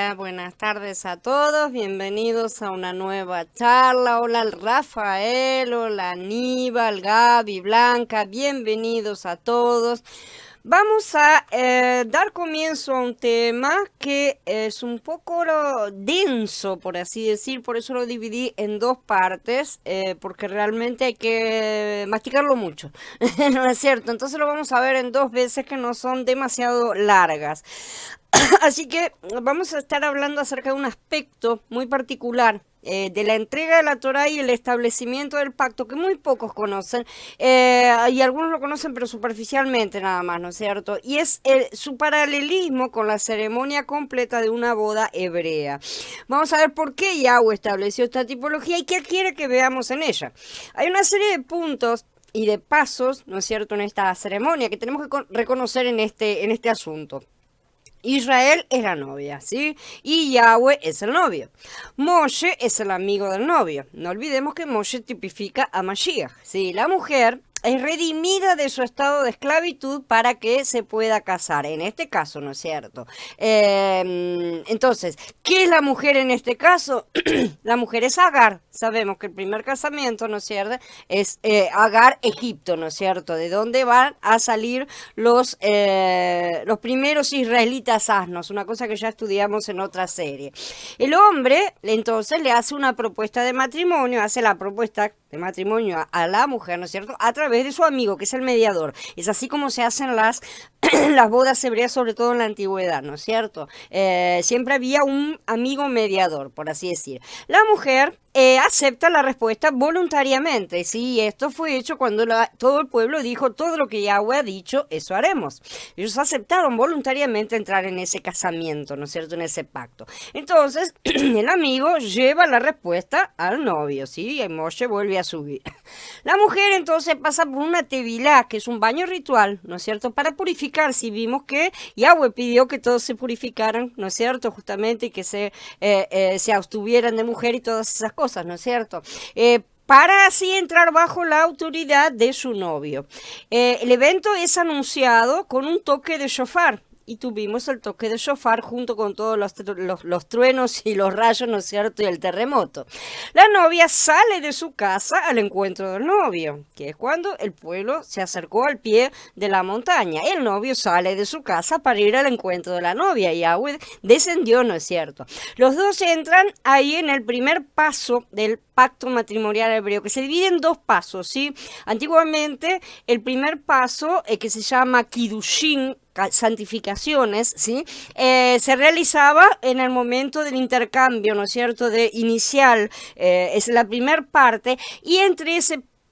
Hola, buenas tardes a todos, bienvenidos a una nueva charla. Hola al Rafael, hola Aníbal, Gaby, Blanca, bienvenidos a todos. Vamos a dar comienzo a un tema que es un poco denso, por así decir, por eso lo dividí en dos partes, porque realmente hay que masticarlo mucho, ¿no es cierto? Entonces lo vamos a ver en dos veces que no son demasiado largas. Así que vamos a estar hablando acerca de un aspecto muy particular de la entrega de la Torá y el establecimiento del pacto que muy pocos conocen, y algunos lo conocen pero superficialmente nada más, ¿no es cierto? Y es su paralelismo con la ceremonia completa de una boda hebrea. Vamos a ver por qué Yahweh estableció esta tipología y qué quiere que veamos en ella. Hay una serie de puntos y de pasos, ¿no es cierto?, en esta ceremonia que tenemos que reconocer en este asunto. Israel es la novia, ¿sí? Y Yahweh es el novio. Moshe es el amigo del novio. No olvidemos que Moshe tipifica a Mashiach, ¿sí? La mujer es redimida de su estado de esclavitud para que se pueda casar. En este caso, ¿no es cierto? Entonces, ¿qué es la mujer en este caso? La mujer es Agar. Sabemos que el primer casamiento, ¿no es cierto?, es Agar, Egipto, ¿no es cierto? De dónde van a salir los primeros israelitas asnos, una cosa que ya estudiamos en otra serie. El hombre, entonces, le hace una propuesta de matrimonio, hace la propuesta de matrimonio a la mujer, ¿no es cierto?, a través de su amigo, que es el mediador. Es así como se hacen las bodas hebreas, sobre todo en la antigüedad, ¿no es cierto? Siempre había un amigo mediador, por así decir. La mujer acepta la respuesta voluntariamente, ¿sí? Esto fue hecho cuando todo el pueblo dijo: todo lo que Yahweh ha dicho, eso haremos. Ellos aceptaron voluntariamente entrar en ese casamiento, ¿no es cierto?, en ese pacto. Entonces, el amigo lleva la respuesta al novio, ¿sí? Y Moshe vuelve a subir. La mujer entonces pasa por una tevilá, que es un baño ritual, ¿no es cierto?, para purificar. Si vimos que Yahweh pidió que todos se purificaran, ¿no es cierto?, justamente, y que se abstuvieran de mujer y todas esas cosas, ¿no es cierto?, para así entrar bajo la autoridad de su novio. El evento es anunciado con un toque de shofar. Y tuvimos el toque de shofar junto con todos los truenos y los rayos, ¿no es cierto?, y el terremoto. La novia sale de su casa al encuentro del novio, que es cuando el pueblo se acercó al pie de la montaña. El novio sale de su casa para ir al encuentro de la novia. Yahweh descendió, ¿no es cierto? Los dos entran ahí en el primer paso del pacto matrimonial hebreo, que se divide en dos pasos, ¿sí? Antiguamente, el primer paso, que se llama Kiddushin, santificaciones, ¿sí?, se realizaba en el momento del intercambio, ¿no es cierto?, de inicial, es la primera parte, y entre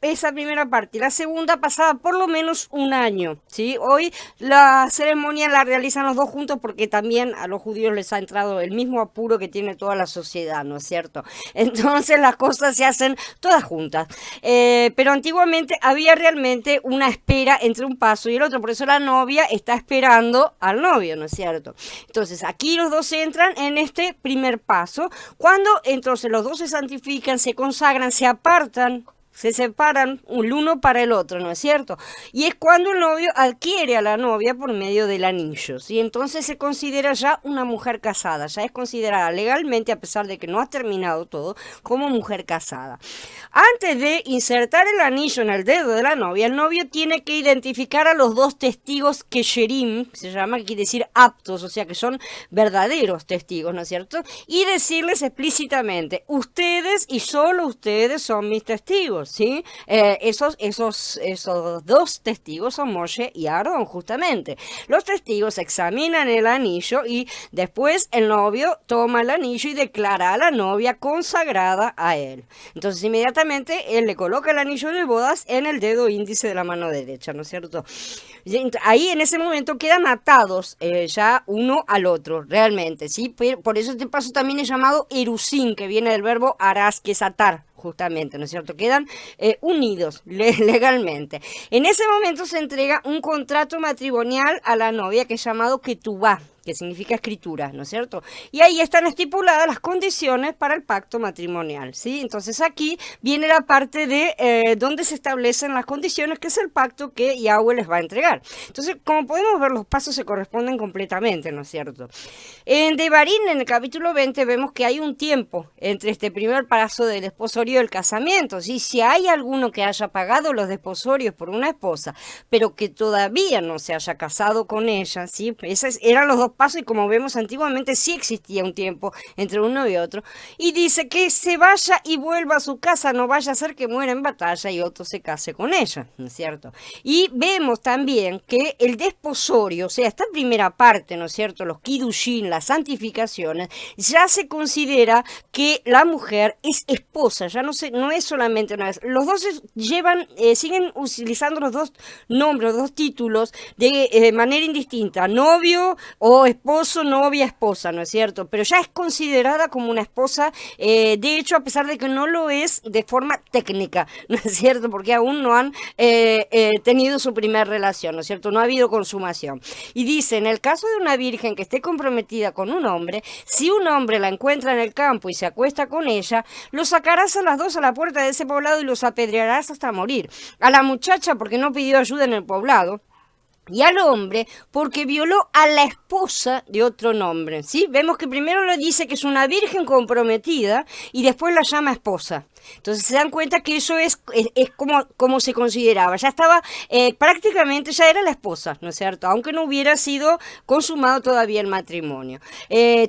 esa primera parte y la segunda pasaba por lo menos un año, ¿sí? Hoy la ceremonia la realizan los dos juntos porque también a los judíos les ha entrado el mismo apuro que tiene toda la sociedad, ¿no es cierto? Entonces las cosas se hacen todas juntas. Pero antiguamente había realmente una espera entre un paso y el otro, por eso la novia está esperando al novio, ¿no es cierto? Entonces aquí los dos entran en este primer paso, cuando entonces los dos se santifican, se consagran, se apartan, se separan el uno para el otro, ¿no es cierto? Y es cuando el novio adquiere a la novia por medio del anillo, ¿sí? Entonces se considera ya una mujer casada, ya es considerada legalmente, a pesar de que no ha terminado todo, como mujer casada. Antes de insertar el anillo en el dedo de la novia, el novio tiene que identificar a los dos testigos kesherim, se llama, que quiere decir aptos, o sea que son verdaderos testigos, ¿no es cierto? Y decirles explícitamente: ustedes y solo ustedes son mis testigos, ¿sí? Esos dos testigos son Moshe y Aarón, justamente. Los testigos examinan el anillo y después el novio toma el anillo y declara a la novia consagrada a él. Entonces inmediatamente él le coloca el anillo de bodas en el dedo índice de la mano derecha, ¿no es cierto? Ahí en ese momento quedan atados ya uno al otro, realmente, ¿sí? Por eso este paso también es llamado erusin, que viene del verbo aras, que es atar, justamente, ¿no es cierto? Quedan unidos legalmente. En ese momento se entrega un contrato matrimonial a la novia, que es llamado ketubá, que significa escritura, ¿no es cierto? Y ahí están estipuladas las condiciones para el pacto matrimonial, ¿sí? Entonces aquí viene la parte de donde se establecen las condiciones, que es el pacto que Yahweh les va a entregar. Entonces, como podemos ver, los pasos se corresponden completamente, ¿no es cierto? En Devarim, en el capítulo 20, vemos que hay un tiempo entre este primer paso del desposorio y el casamiento, ¿sí? Si hay alguno que haya pagado los desposorios por una esposa, pero que todavía no se haya casado con ella, ¿sí? Esos eran los dos pasos, y como vemos antiguamente sí existía un tiempo entre uno y otro. Y dice que se vaya y vuelva a su casa, no vaya a ser que muera en batalla y otro se case con ella, ¿no es cierto? Y vemos también que el desposorio, o sea, esta primera parte, ¿no es cierto?, los kidushin, las santificaciones, ya se considera que la mujer es esposa, ya no es solamente una vez. Los dos siguen utilizando los dos nombres, los dos títulos de manera indistinta, novio o esposo, novia, esposa, ¿no es cierto? Pero ya es considerada como una esposa, de hecho, a pesar de que no lo es de forma técnica, ¿no es cierto? Porque aún no han tenido su primera relación, ¿no es cierto? No ha habido consumación. Y dice, en el caso de una virgen que esté comprometida con un hombre, si un hombre la encuentra en el campo y se acuesta con ella, lo sacarás a las dos a la puerta de ese poblado y los apedrearás hasta morir. A la muchacha porque no pidió ayuda en el poblado, y al hombre porque violó a la esposa de otro hombre, ¿sí? Vemos que primero le dice que es una virgen comprometida y después la llama esposa. Entonces se dan cuenta que eso es como se consideraba. Ya estaba, prácticamente ya era la esposa, ¿no es cierto? Aunque no hubiera sido consumado todavía el matrimonio.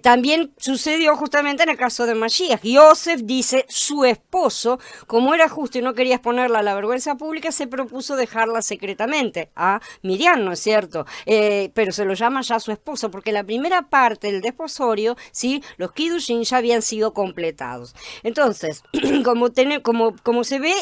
También sucedió justamente en el caso de Mashiach. Yosef dice, su esposo, como era justo y no quería exponerla a la vergüenza pública, se propuso dejarla secretamente a Miriam, ¿no es cierto? Pero se lo llama ya su esposo, porque la primera parte del desposorio, ¿sí? Los Kiddushin ya habían sido completados. Entonces, como se ve,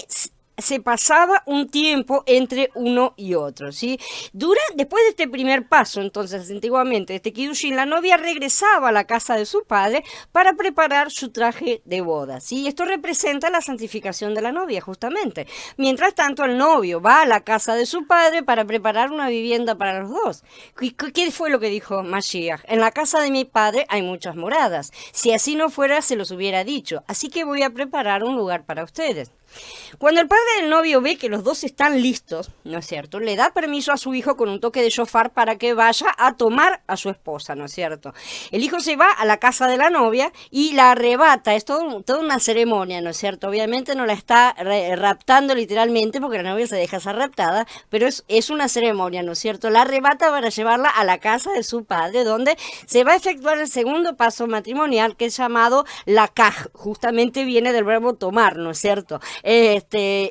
se pasaba un tiempo entre uno y otro, ¿sí? Después de este primer paso, entonces, antiguamente, este Kiddushin, la novia regresaba a la casa de su padre para preparar su traje de boda, ¿sí? Esto representa la santificación de la novia, justamente. Mientras tanto, el novio va a la casa de su padre para preparar una vivienda para los dos. ¿Qué fue lo que dijo Mashiach? En la casa de mi padre hay muchas moradas. Si así no fuera, se los hubiera dicho. Así que voy a preparar un lugar para ustedes. Cuando el padre del novio ve que los dos están listos, ¿no es cierto?, le da permiso a su hijo con un toque de shofar para que vaya a tomar a su esposa, ¿no es cierto? El hijo se va a la casa de la novia y la arrebata. Es toda una ceremonia, ¿no es cierto? Obviamente no la está raptando literalmente, porque la novia se deja ser raptada, pero es una ceremonia, ¿no es cierto? La arrebata para llevarla a la casa de su padre, donde se va a efectuar el segundo paso matrimonial, que es llamado lakaj. Justamente viene del verbo tomar, ¿no es cierto?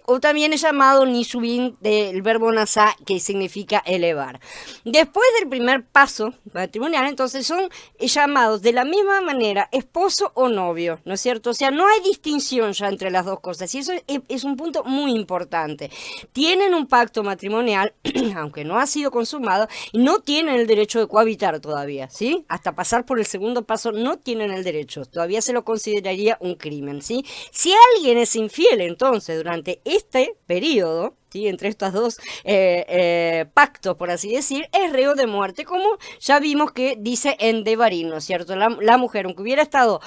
O también es llamado nishubin, del verbo nasá, que significa elevar. Después del primer paso matrimonial, entonces son llamados de la misma manera esposo o novio, ¿no es cierto? O sea, no hay distinción ya entre las dos cosas, y eso es un punto muy importante. Tienen un pacto matrimonial, aunque no ha sido consumado, y no tienen el derecho de cohabitar todavía, ¿sí? Hasta pasar por el segundo paso no tienen el derecho, todavía se lo consideraría un crimen, ¿sí? Si alguien es infiel, entonces, durante este periodo, ¿sí?, entre estos dos pactos, por así decir, es reo de muerte, como ya vimos que dice en Devarim, ¿no es cierto? La mujer, aunque hubiera estado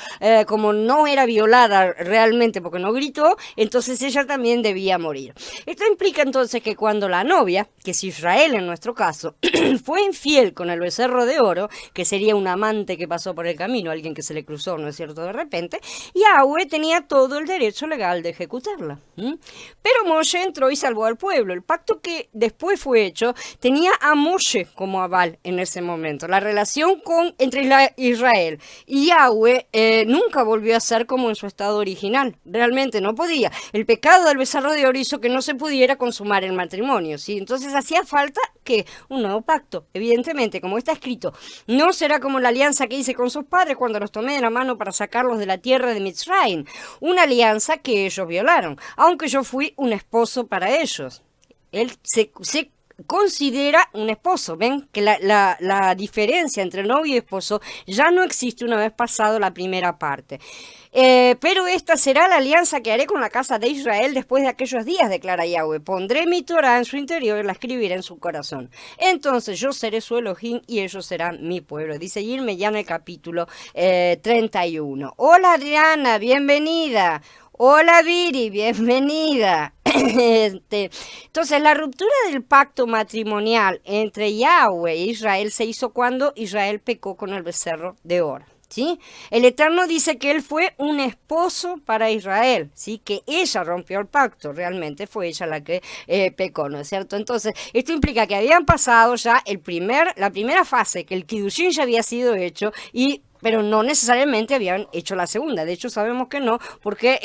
como no era violada realmente porque no gritó, entonces ella también debía morir. Esto implica entonces que cuando la novia, que es Israel en nuestro caso, fue infiel con el becerro de oro, que sería un amante que pasó por el camino, alguien que se le cruzó, ¿no es cierto?, de repente, Yahweh tenía todo el derecho legal de ejecutarla. Pero Moshe entró y salvó al pueblo. El pacto que después fue hecho tenía a Moshe como aval en ese momento. La relación entre Israel y Yahweh nunca volvió a ser como en su estado original. Realmente no podía. El pecado del becerro de oro hizo que no se pudiera consumar el matrimonio, ¿sí? Entonces hacía falta que un nuevo pacto. Evidentemente, como está escrito, no será como la alianza que hice con sus padres cuando los tomé de la mano para sacarlos de la tierra de Mitzrayim. Una alianza que ellos violaron, aunque yo fui un esposo para ellos. Él se considera un esposo. Ven que la diferencia entre novio y esposo ya no existe una vez pasado la primera parte. Pero esta será la alianza que haré con la casa de Israel después de aquellos días, declara Yahweh. Pondré mi Torah en su interior y la escribiré en su corazón. Entonces yo seré su Elohim y ellos serán mi pueblo. Dice Irme ya en el capítulo 31. Hola Adriana, bienvenida. Hola Viri, bienvenida. Entonces, la ruptura del pacto matrimonial entre Yahweh e Israel se hizo cuando Israel pecó con el becerro de oro. ¿Sí? El Eterno dice que él fue un esposo para Israel, ¿sí? Que ella rompió el pacto, realmente fue ella la que pecó, ¿no es cierto? Entonces, esto implica que habían pasado ya la primera fase, que el Kiddushin ya había sido hecho pero no necesariamente habían hecho la segunda. De hecho, sabemos que no, porque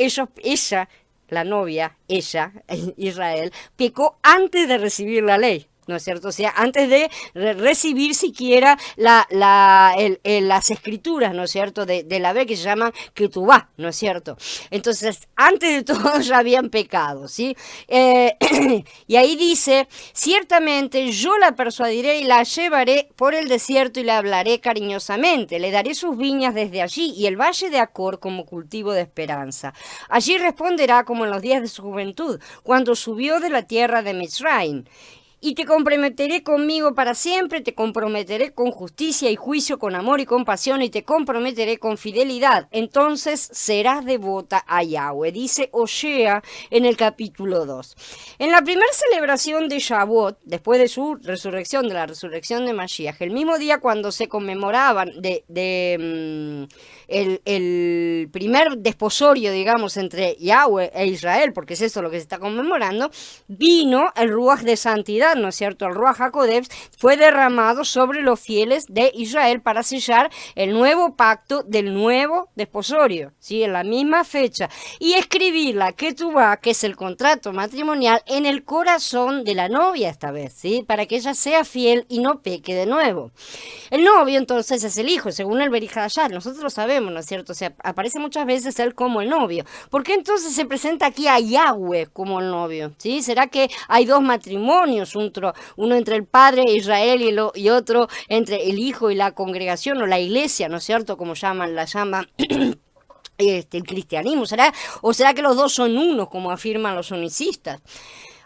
la novia, Israel, pecó antes de recibir la ley. ¿No es cierto? O sea, antes de recibir siquiera las escrituras, ¿no es cierto? De la ley que se llaman Ketubá, ¿no es cierto? Entonces, antes de todo ya habían pecado, ¿sí? Y ahí dice, ciertamente yo la persuadiré y la llevaré por el desierto y la hablaré cariñosamente. Le daré sus viñas desde allí y el valle de Acor como cultivo de esperanza. Allí responderá como en los días de su juventud, cuando subió de la tierra de Mizraim. Y te comprometeré conmigo para siempre, te comprometeré con justicia y juicio, con amor y compasión, y te comprometeré con fidelidad. Entonces serás devota a Yahweh, dice Osea en el capítulo 2. En la primera celebración de Shavuot, después de su resurrección, de la resurrección de Mashiach, el mismo día cuando se conmemoraban el primer desposorio, digamos, entre Yahweh e Israel, porque es eso lo que se está conmemorando, vino el Ruach de santidad, ¿no es cierto? El Ruach HaKodesh fue derramado sobre los fieles de Israel para sellar el nuevo pacto del nuevo desposorio, ¿sí? En la misma fecha. Y escribir la Ketubá, que es el contrato matrimonial, en el corazón de la novia esta vez, ¿sí? Para que ella sea fiel y no peque de nuevo. El novio, entonces, es el hijo, según el Berij Hadashah. Nosotros lo sabemos, ¿no es cierto? O sea, aparece muchas veces él como el novio. ¿Por qué entonces se presenta aquí a Yahweh como el novio? ¿Sí? ¿Será que hay dos matrimonios? Uno entre el padre Israel y otro entre el hijo y la congregación o la iglesia, ¿no es cierto? Como la llama el cristianismo. ¿O será que los dos son uno, como afirman los unicistas?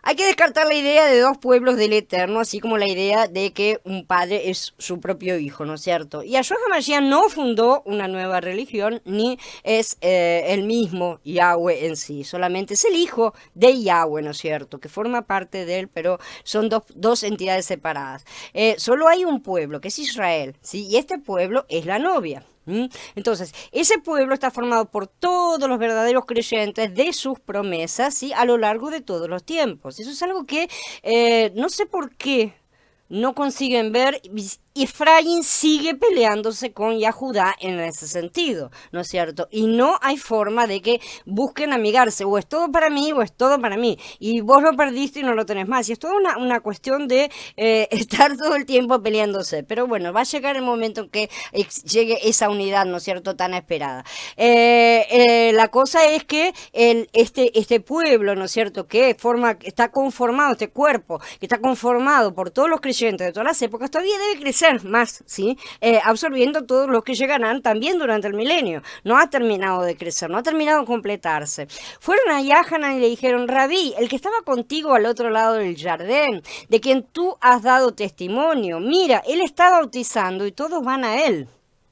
Hay que descartar la idea de dos pueblos del Eterno, así como la idea de que un padre es su propio hijo, ¿no es cierto? Y Yahshua HaMashiach no fundó una nueva religión, ni es el mismo Yahweh en sí, solamente es el hijo de Yahweh, ¿no es cierto? Que forma parte de él, pero son dos entidades separadas. Solo hay un pueblo, que es Israel, ¿sí? Y este pueblo es la novia. Entonces, ese pueblo está formado por todos los verdaderos creyentes de sus promesas, ¿sí? A lo largo de todos los tiempos. Eso es algo que no sé por qué no consiguen ver. Efraín sigue peleándose con Yahudá en ese sentido, ¿no es cierto? Y no hay forma de que busquen amigarse, o es todo para mí o es todo para mí, y vos lo perdiste y no lo tenés más, y es toda una cuestión de estar todo el tiempo peleándose, pero bueno, va a llegar el momento en que llegue esa unidad, ¿no es cierto?, tan esperada. La cosa es que este pueblo, ¿no es cierto?, está conformado, este cuerpo, que está conformado por todos los creyentes de todas las épocas, todavía debe crecer más, ¿sí? Absorbiendo todos los que llegarán también durante el milenio. No ha terminado de crecer, no ha terminado de completarse. Fueron a Yahanan y le dijeron, Rabí, el que estaba contigo al otro lado del jardín, de quien tú has dado testimonio, mira, él está bautizando y todos van a él.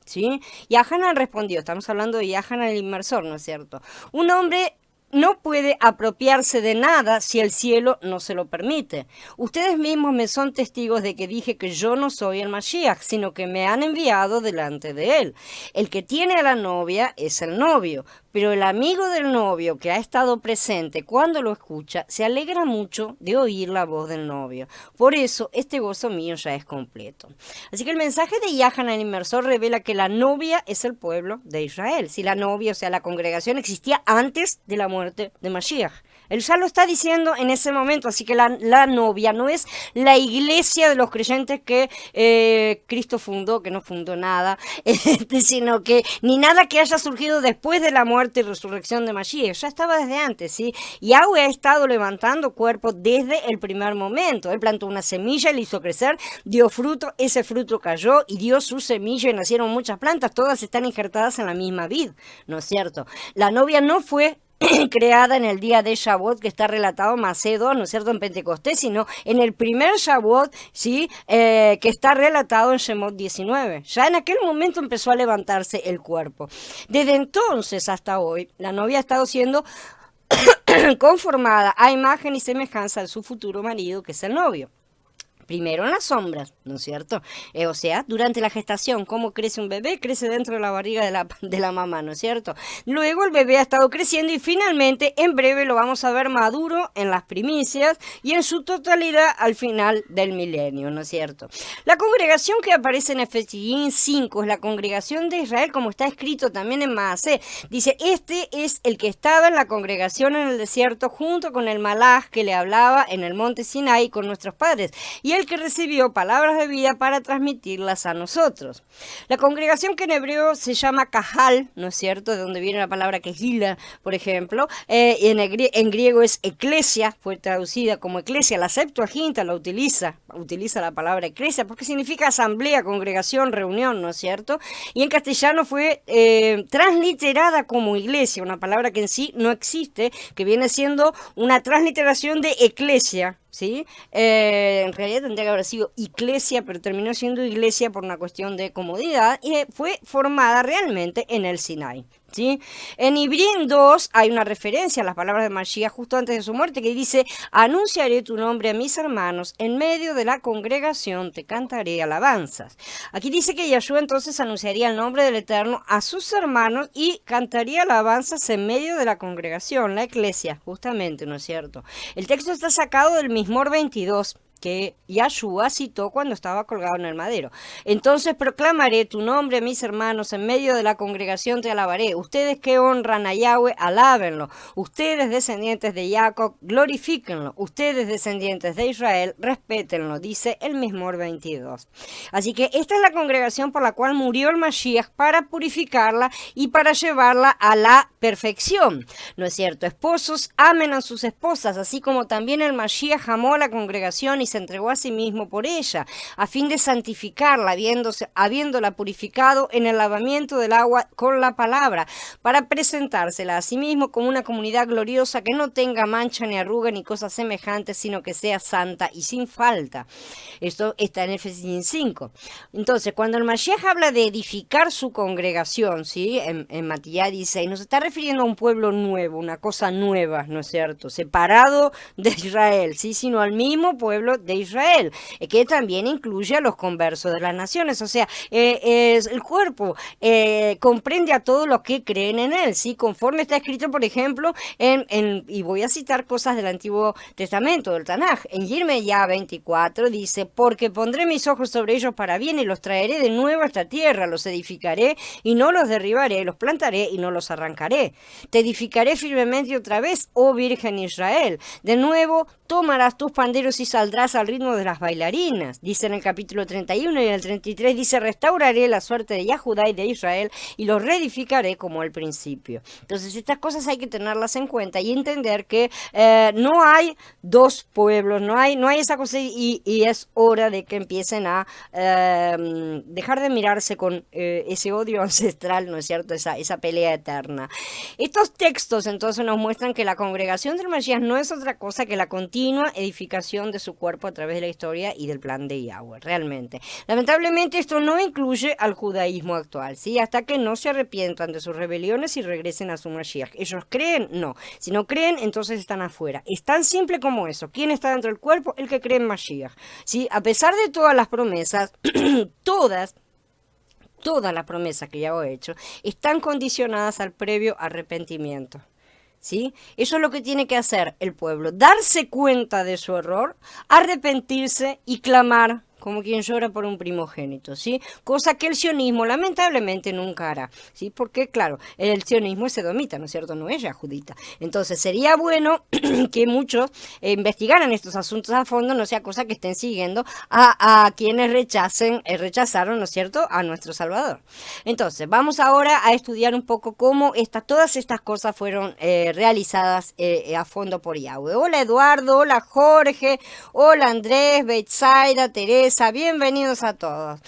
¿Sí? Yahanan respondió, estamos hablando de Yahanan el inmersor, ¿no es cierto? Un hombre no puede apropiarse de nada si el cielo no se lo permite. Ustedes mismos me son testigos de que dije que yo no soy el Mashiach, sino que me han enviado delante de él. El que tiene a la novia es el novio, pero el amigo del novio que ha estado presente cuando lo escucha se alegra mucho de oír la voz del novio. Por eso este gozo mío ya es completo. Así que el mensaje de Yahanan el inmersor revela que la novia es el pueblo de Israel. Si la novia, o sea, la congregación existía antes de la muerte de Mashiach. Él ya lo está diciendo en ese momento, así que la novia no es la iglesia de los creyentes que Cristo fundó, que no fundó nada, sino que ni nada que haya surgido después de la muerte muerte y resurrección de Mashiach, ya estaba desde antes, ¿sí? Yahweh ha estado levantando cuerpos desde el primer momento. Él plantó una semilla, la hizo crecer, dio fruto, ese fruto cayó y dio su semilla y nacieron muchas plantas, todas están injertadas en la misma vid, ¿no es cierto? La novia no fue creada en el día de Shavuot, que está relatado en Macedo, ¿no es cierto?, en Pentecostés, sino en el primer Shavuot, ¿sí?, que está relatado en Shemot 19. Ya en aquel momento empezó a levantarse el cuerpo. Desde entonces hasta hoy, la novia ha estado siendo conformada a imagen y semejanza de su futuro marido, que es el novio. Primero en las sombras, ¿no es cierto? O sea, durante la gestación, ¿cómo crece un bebé? Crece dentro de la barriga de la mamá, ¿no es cierto? Luego el bebé ha estado creciendo y finalmente, en breve, lo vamos a ver maduro en las primicias y en su totalidad al final del milenio, ¿no es cierto? La congregación que aparece en Efesios 5 es la congregación de Israel, como está escrito también en Maasé. Dice, este es el que estaba en la congregación en el desierto junto con el Malaj que le hablaba en el monte Sinai con nuestros padres. Y el que recibió palabras de vida para transmitirlas a nosotros. La congregación que en hebreo se llama Kahal, ¿no es cierto?, de donde viene la palabra Kehila, por ejemplo, en griego es eclesia, fue traducida como eclesia, la Septuaginta la utiliza la palabra eclesia porque significa asamblea, congregación, reunión, ¿no es cierto? Y en castellano fue transliterada como iglesia, una palabra que en sí no existe, que viene siendo una transliteración de eclesia, ¿sí? En realidad tendría que haber sido iglesia, pero terminó siendo iglesia por una cuestión de comodidad y fue formada realmente en el Sinai, ¿sí? En Ibrín 2 hay una referencia a las palabras de Mashiach justo antes de su muerte que dice, anunciaré tu nombre a mis hermanos, en medio de la congregación te cantaré alabanzas. Aquí dice que Yahshua entonces anunciaría el nombre del Eterno a sus hermanos y cantaría alabanzas en medio de la congregación, la iglesia, justamente, ¿no es cierto? El texto está sacado del Mismor 22, que Yahshua citó cuando estaba colgado en el madero. Entonces proclamaré tu nombre, mis hermanos, en medio de la congregación te alabaré. Ustedes que honran a Yahweh, alábenlo. Ustedes, descendientes de Jacob, glorifíquenlo. Ustedes, descendientes de Israel, respétenlo, dice el Mismor 22. Así que esta es la congregación por la cual murió el Mashiach para purificarla y para llevarla a la perfección. ¿No es cierto? Esposos, amen a sus esposas, así como también el Mashiach amó a la congregación y se entregó a sí mismo por ella, a fin de santificarla, habiéndola purificado en el lavamiento del agua con la palabra, para presentársela a sí mismo como una comunidad gloriosa que no tenga mancha ni arruga ni cosas semejantes, sino que sea santa y sin falta. Esto está en Efesios 5. Entonces, cuando el Mashiach habla de edificar su congregación, ¿sí? En Matías 16, nos está refiriendo a un pueblo nuevo, una cosa nueva, ¿no es cierto? Separado de Israel, ¿sí? Sino al mismo pueblo de Israel, que también incluye a los conversos de las naciones. O sea, el cuerpo comprende a todos los que creen en él, ¿sí? Conforme está escrito, por ejemplo, y voy a citar cosas del Antiguo Testamento, del Tanaj. En Yirmeyá 24 dice, porque pondré mis ojos sobre ellos para bien y los traeré de nuevo a esta tierra, los edificaré y no los derribaré, los plantaré y no los arrancaré. Te edificaré firmemente otra vez, oh Virgen Israel. De nuevo tomarás tus panderos y saldrás al ritmo de las bailarinas. Dice en el capítulo 31 y en el 33 dice, restauraré la suerte de Yahudá y de Israel y los reedificaré como al principio. Entonces estas cosas hay que tenerlas en cuenta y entender que no hay dos pueblos, no hay esa cosa y es hora de que empiecen a dejar de mirarse con ese odio ancestral, ¿no es cierto? Esa pelea eterna. Estos textos entonces nos muestran que la congregación del Mashiach no es otra cosa que la continua edificación de su cuerpo a través de la historia y del plan de Yahweh, realmente. Lamentablemente esto no incluye al judaísmo actual, ¿sí? Hasta que no se arrepientan de sus rebeliones y regresen a su Mashiach. ¿Ellos creen? No. Si no creen, entonces están afuera. Es tan simple como eso. ¿Quién está dentro del cuerpo? El que cree en Mashiach, ¿sí? A pesar de todas las promesas, todas las promesas que Yahweh ha hecho, están condicionadas al previo arrepentimiento. ¿Sí? Eso es lo que tiene que hacer el pueblo, darse cuenta de su error, arrepentirse y clamar como quien llora por un primogénito, ¿sí? Cosa que el sionismo lamentablemente nunca hará, ¿sí? Porque, claro, el sionismo es edomita, ¿no es cierto? No es yahudita. Entonces, sería bueno que muchos investigaran estos asuntos a fondo, no sea cosa que estén siguiendo a quienes rechazaron, ¿no es cierto?, a nuestro Salvador. Entonces, vamos ahora a estudiar un poco cómo todas estas cosas fueron realizadas a fondo por Yahweh. Hola Eduardo, hola Jorge, hola Andrés, Betsaida, Teresa, bienvenidos a todos.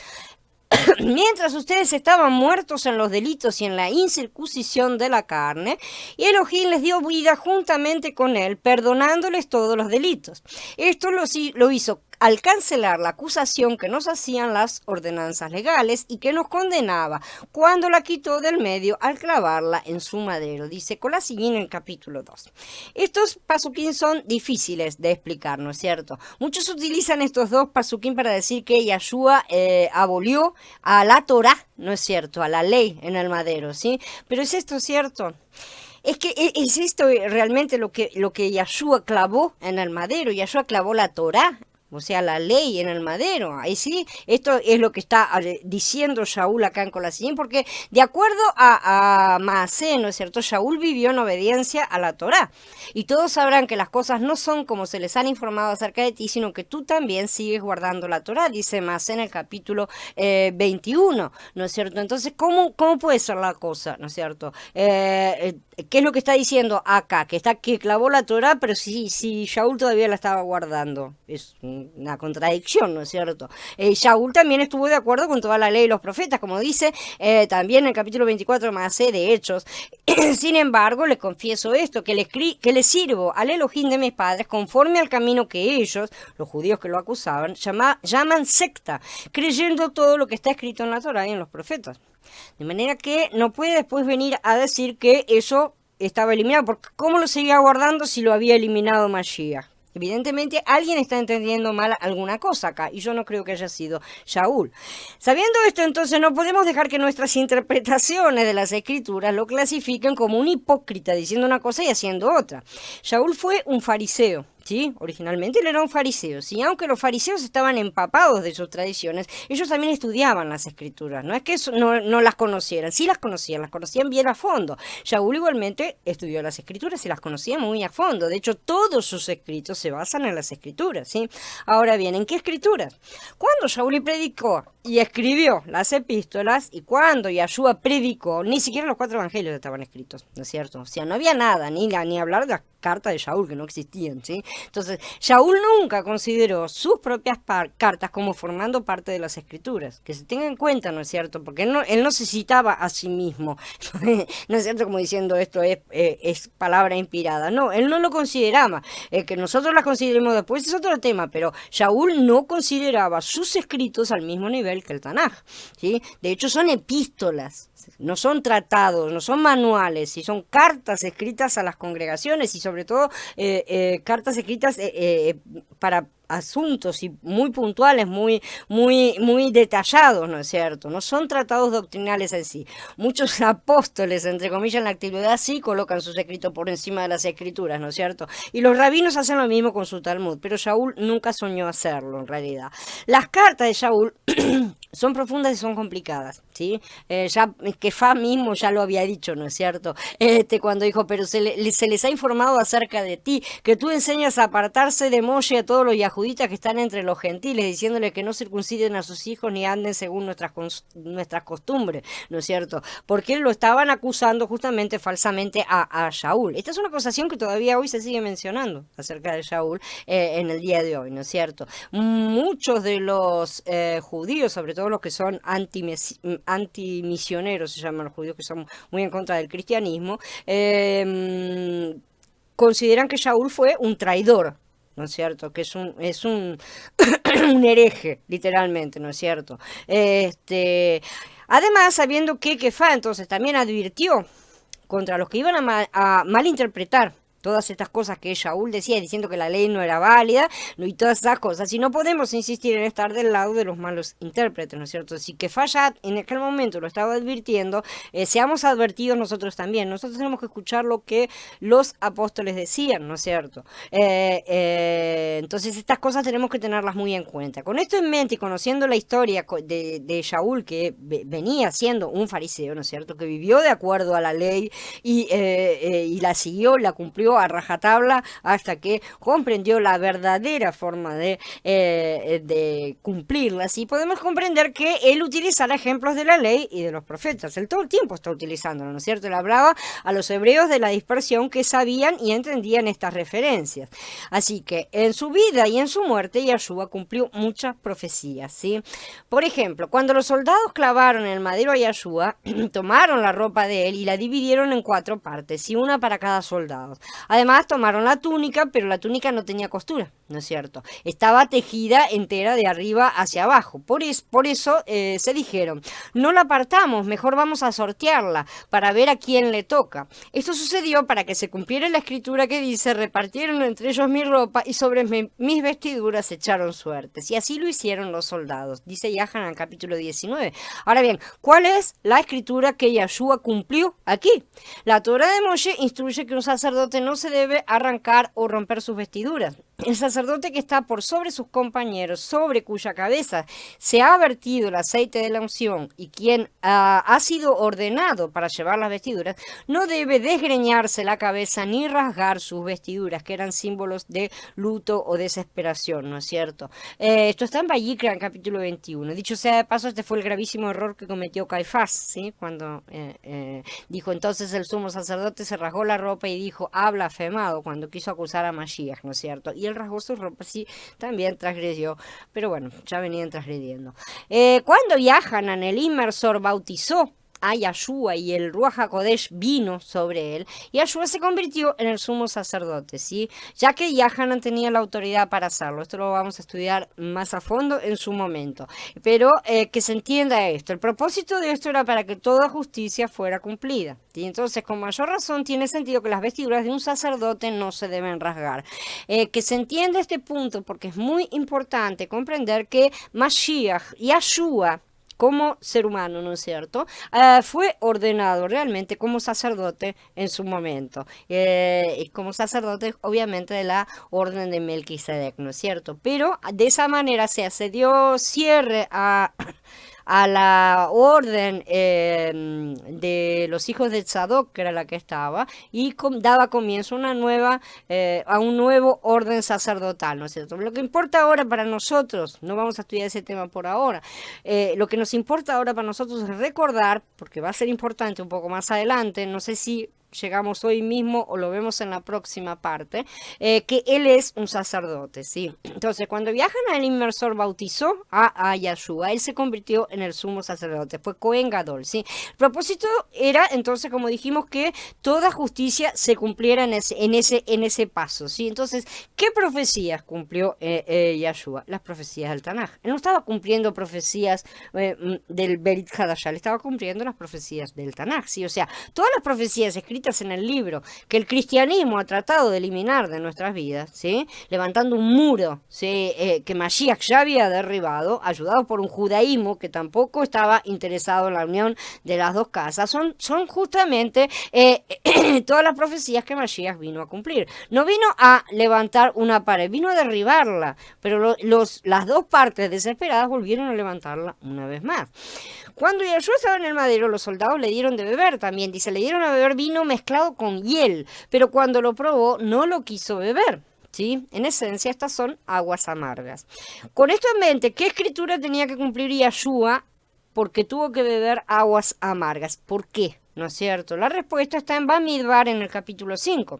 Mientras ustedes estaban muertos en los delitos y en la incircuncisión de la carne, y Elohim les dio vida juntamente con él, perdonándoles todos los delitos. Esto lo hizo al cancelar la acusación que nos hacían las ordenanzas legales y que nos condenaba cuando la quitó del medio al clavarla en su madero, dice Colasillín en el capítulo 2. Estos pasuquín son difíciles de explicar, ¿no es cierto? Muchos utilizan estos dos pasuquín para decir que Yahshua abolió a la Torá, ¿no es cierto?, a la ley en el madero, ¿sí? Pero ¿es esto cierto? Es que es esto realmente lo que Yahshua clavó en el madero. Yahshua clavó la Torá, o sea, la ley en el madero. Ahí sí, esto es lo que está diciendo Shaul acá en Colasillín, porque de acuerdo a Maasé, ¿no es cierto?, Shaul vivió en obediencia a la Torá. Y todos sabrán que las cosas no son como se les han informado acerca de ti, sino que tú también sigues guardando la Torá, dice Maasé en el capítulo 21, ¿no es cierto? Entonces, ¿cómo puede ser la cosa, ¿no es cierto? ¿Qué es lo que está diciendo acá? Que clavó la Torá, pero si Shaul todavía la estaba guardando. Es una contradicción, ¿no es cierto? Shaul también estuvo de acuerdo con toda la ley de los profetas, como dice también en el capítulo 24 más de Hechos. Sin embargo, les confieso esto, que le sirvo al Elohim de mis padres conforme al camino que ellos, los judíos que lo acusaban, llaman secta, creyendo todo lo que está escrito en la Torá y en los profetas. De manera que no puede después venir a decir que eso estaba eliminado, porque ¿cómo lo seguía guardando si lo había eliminado Mashiach? Evidentemente alguien está entendiendo mal alguna cosa acá, y yo no creo que haya sido Shaul. Sabiendo esto, entonces no podemos dejar que nuestras interpretaciones de las escrituras lo clasifiquen como un hipócrita diciendo una cosa y haciendo otra. Shaul fue un fariseo. ¿Sí? Originalmente él era un fariseo, ¿sí? Aunque los fariseos estaban empapados de sus tradiciones, ellos también estudiaban las escrituras, no es que no las conocieran, sí las conocían bien a fondo. Shaul igualmente estudió las escrituras y las conocía muy a fondo, de hecho todos sus escritos se basan en las escrituras, ¿sí? Ahora bien, ¿en qué escrituras? Cuando Shaul predicó y escribió las epístolas, y cuando Yahshua predicó, ni siquiera los 4 evangelios estaban escritos, ¿no es cierto? O sea, no había nada, ni hablar de las cartas de Shaul, que no existían, ¿sí? Entonces, Shaul nunca consideró sus propias cartas como formando parte de las escrituras, que se tenga en cuenta, ¿no es cierto? Porque él no se citaba a sí mismo, ¿no es cierto? Como diciendo esto es palabra inspirada, no, él no lo consideraba, que nosotros las consideremos después es otro tema, pero Shaul no consideraba sus escritos al mismo nivel que el Tanaj, ¿sí? De hecho son epístolas, no son tratados, no son manuales, y son cartas escritas a las congregaciones y sobre todo cartas escritas para asuntos y muy puntuales, muy detallados, ¿no es cierto? No son tratados doctrinales en sí. Muchos apóstoles, entre comillas, en la actividad sí colocan sus escritos por encima de las escrituras, ¿no es cierto? Y los rabinos hacen lo mismo con su Talmud, pero Shaul nunca soñó hacerlo, en realidad. Las cartas de Shaul son profundas y son complicadas, ¿sí? Ya Kefá mismo ya lo había dicho, ¿no es cierto? Cuando dijo, pero se les ha informado acerca de ti, que tú enseñas a apartarse de Moshe a todos los yahuditas que están entre los gentiles, diciéndoles que no circunciden a sus hijos ni anden según nuestras costumbres, ¿no es cierto? Porque lo estaban acusando justamente falsamente a Shaul. Esta es una acusación que todavía hoy se sigue mencionando acerca de Shaul en el día de hoy, ¿no es cierto? Muchos de los judíos, sobre todo los que son antimisioneros, se llaman los judíos que son muy en contra del cristianismo, consideran que Shaul fue un traidor, ¿no es cierto? Que es un un hereje, literalmente, ¿no es cierto? Además, sabiendo que Kefá entonces también advirtió contra los que iban a malinterpretar todas estas cosas que Shaul decía, diciendo que la ley no era válida, ¿no? Y todas esas cosas. Y no podemos insistir en estar del lado de los malos intérpretes, ¿no es cierto? Si que Fayad en aquel momento lo estaba advirtiendo, seamos advertidos nosotros también. Nosotros tenemos que escuchar lo que los apóstoles decían, ¿no es cierto? Entonces estas cosas tenemos que tenerlas muy en cuenta. Con esto en mente y conociendo la historia de Shaul, que venía siendo un fariseo, ¿no es cierto? Que vivió de acuerdo a la ley y la siguió, la cumplió a rajatabla hasta que comprendió la verdadera forma de cumplirla. Así podemos comprender que él utilizará ejemplos de la ley y de los profetas. Él todo el tiempo está utilizándolo, ¿no es cierto? Él hablaba a los hebreos de la dispersión que sabían y entendían estas referencias. Así que en su vida y en su muerte, Yahshua cumplió muchas profecías, ¿sí? Por ejemplo, cuando los soldados clavaron en el madero a Yahshua, tomaron la ropa de él y la dividieron en 4 partes, y una para cada soldado. Además, tomaron la túnica, pero la túnica no tenía costura, ¿no es cierto? Estaba tejida entera de arriba hacia abajo. Por eso se dijeron, no la partamos, mejor vamos a sortearla para ver a quién le toca. Esto sucedió para que se cumpliera la escritura que dice, repartieron entre ellos mi ropa y sobre mis vestiduras echaron suertes. Y así lo hicieron los soldados, dice Yahanan capítulo 19. Ahora bien, ¿cuál es la escritura que Yahshua cumplió aquí? La Torá de Moshe instruye que un sacerdote no se debe arrancar o romper sus vestiduras. El sacerdote que está por sobre sus compañeros, sobre cuya cabeza se ha vertido el aceite de la unción y quien ha sido ordenado para llevar las vestiduras, no debe desgreñarse la cabeza ni rasgar sus vestiduras, que eran símbolos de luto o desesperación, ¿no es cierto? Esto está en Vayikra, en capítulo 21. Dicho sea de paso, este fue el gravísimo error que cometió Caifás, ¿sí? Cuando dijo, entonces el sumo sacerdote se rasgó la ropa y dijo, ha blasfemado, cuando quiso acusar a Mashiach, ¿no es cierto? Y él rasgó su ropa, sí, también transgredió, pero bueno, ya venían transgrediendo. Cuando Yahanan, el inmersor, bautizó a Yahshua y el Ruach HaKodesh vino sobre él, Yahshua se convirtió en el sumo sacerdote, ¿sí? Ya que Yahanan tenía la autoridad para hacerlo. Esto lo vamos a estudiar más a fondo en su momento. Pero que se entienda esto. El propósito de esto era para que toda justicia fuera cumplida. Y entonces, con mayor razón, tiene sentido que las vestiduras de un sacerdote no se deben rasgar. Que se entienda este punto, porque es muy importante comprender que Mashiach, Yahshua, como ser humano, ¿no es cierto? Fue ordenado realmente como sacerdote en su momento. Y como sacerdote, obviamente, de la orden de Melquisedec, ¿no es cierto? Pero de esa manera se dio cierre a la orden de los hijos de Tzadok, que era la que estaba, y daba comienzo a un nuevo orden sacerdotal, ¿no es cierto? Lo que importa ahora para nosotros, no vamos a estudiar ese tema por ahora, lo que nos importa ahora para nosotros es recordar, porque va a ser importante un poco más adelante, no sé si llegamos hoy mismo o lo vemos en la próxima parte, que él es un sacerdote, ¿sí? Entonces, cuando Yahanan el inmersor bautizó a Yahshua, él se convirtió en el sumo sacerdote, fue Cohen Gadol, ¿sí? El propósito era, entonces, como dijimos, que toda justicia se cumpliera en ese paso, ¿sí? Entonces, ¿qué profecías cumplió Yahshua? Las profecías del Tanaj. Él no estaba cumpliendo profecías del Berit Hadashah, él estaba cumpliendo las profecías del Tanaj, ¿sí? O sea, todas las profecías escritas en el libro que el cristianismo ha tratado de eliminar de nuestras vidas, ¿sí? Levantando un muro, ¿sí? Que Mashiach ya había derribado, ayudado por un judaísmo que tampoco estaba interesado en la unión de las dos casas, son justamente todas las profecías que Mashiach vino a cumplir. No vino a levantar una pared, vino a derribarla, pero las dos partes desesperadas volvieron a levantarla una vez más. Cuando Yahshua estaba en el madero, los soldados le dieron de beber también. Dice, le dieron a beber vino mezclado con hiel, pero cuando lo probó no lo quiso beber. ¿Sí? En esencia, estas son aguas amargas. Con esto en mente, ¿qué escritura tenía que cumplir Yahshua porque tuvo que beber aguas amargas? ¿Por qué? ¿No es cierto? La respuesta está en Bamidbar, en el capítulo 5.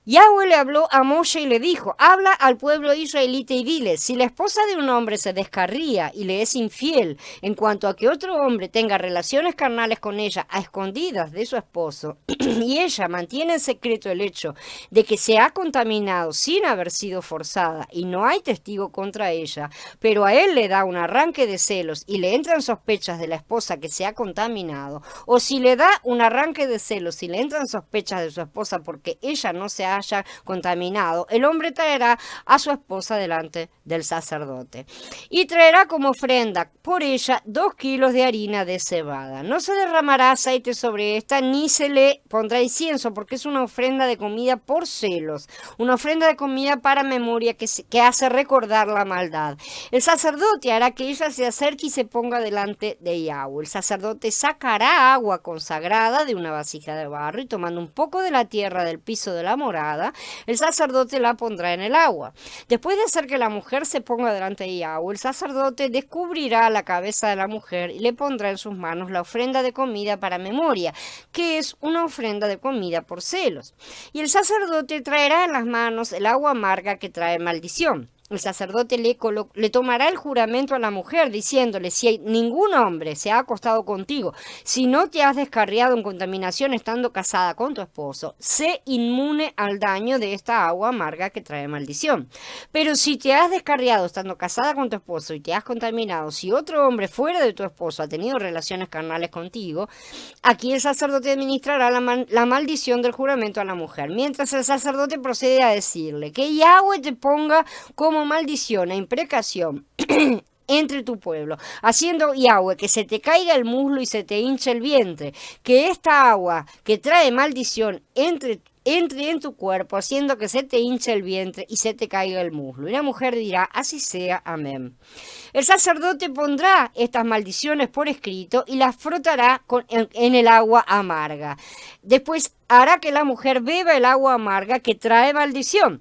Yahweh le habló a Moshe y le dijo, habla al pueblo israelita y dile, si la esposa de un hombre se descarría y le es infiel en cuanto a que otro hombre tenga relaciones carnales con ella a escondidas de su esposo, y ella mantiene en secreto el hecho de que se ha contaminado sin haber sido forzada y no hay testigo contra ella, pero a él le da un arranque de celos y le entran sospechas de la esposa que se ha contaminado, o si le da un arranque de celos y le entran sospechas de su esposa porque ella no se haya contaminado, el hombre traerá a su esposa delante del sacerdote y traerá como ofrenda por ella 2 kilos de harina de cebada. No se derramará aceite sobre esta ni se le pondrá incienso porque es una ofrenda de comida por celos, una ofrenda de comida para memoria que hace recordar la maldad. El sacerdote hará que ella se acerque y se ponga delante de Yahweh. El sacerdote sacará agua consagrada de una vasija de barro y tomando un poco de la tierra del piso de la morada, el sacerdote la pondrá en el agua. Después de hacer que la mujer se ponga delante de Yahweh, el sacerdote descubrirá la cabeza de la mujer y le pondrá en sus manos la ofrenda de comida para memoria, que es una ofrenda de comida por celos. Y el sacerdote traerá en las manos el agua amarga que trae maldición. El sacerdote le tomará el juramento a la mujer, diciéndole, si ningún hombre se ha acostado contigo, si no te has descarriado en contaminación estando casada con tu esposo, sé inmune al daño de esta agua amarga que trae maldición. Pero si te has descarriado estando casada con tu esposo y te has contaminado, si otro hombre fuera de tu esposo ha tenido relaciones carnales contigo, aquí el sacerdote administrará la maldición del juramento a la mujer, mientras el sacerdote procede a decirle que Yahweh te ponga como maldición e imprecación entre tu pueblo, haciendo Yahweh que se te caiga el muslo y se te hinche el vientre, que esta agua que trae maldición entre en tu cuerpo, haciendo que se te hinche el vientre y se te caiga el muslo. Y la mujer dirá, así sea, amén. El sacerdote pondrá estas maldiciones por escrito y las frotará en el agua amarga. Después hará que la mujer beba el agua amarga que trae maldición,